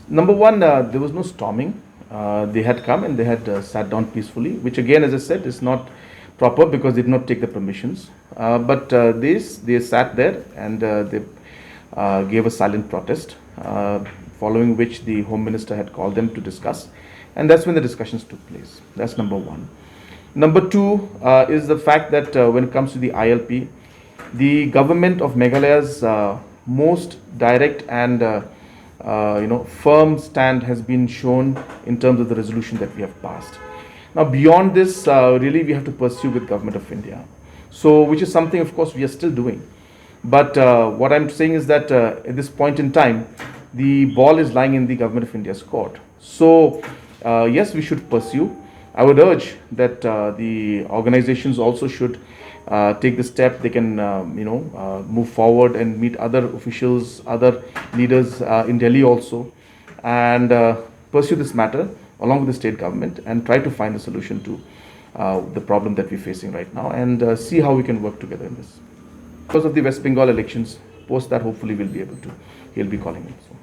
Number one, there was no storming. They had come and they had sat down peacefully, which again, as I said, is not proper because they did not take the permissions. They sat there and they gave a silent protest, following which the Home Minister had called them to discuss, and that's when the discussions took place. That's number one. Number two is the fact that when it comes to the ILP, the government of Meghalaya's most direct and firm stand has been shown in terms of the resolution that we have passed. Now, beyond this, really, we have to pursue with Government of India. So, which is something, of course, we are still doing. But what I'm saying is that at this point in time, the ball is lying in the Government of India's court. So, yes, we should pursue. I would urge that the organizations also should take the step. They can, move forward and meet other officials, other leaders in Delhi also, and pursue this matter along with the state government and try to find a solution to the problem that we're facing right now, and see how we can work together in this. Because of the West Bengal elections, post that hopefully we'll be able to. He'll be calling him. So.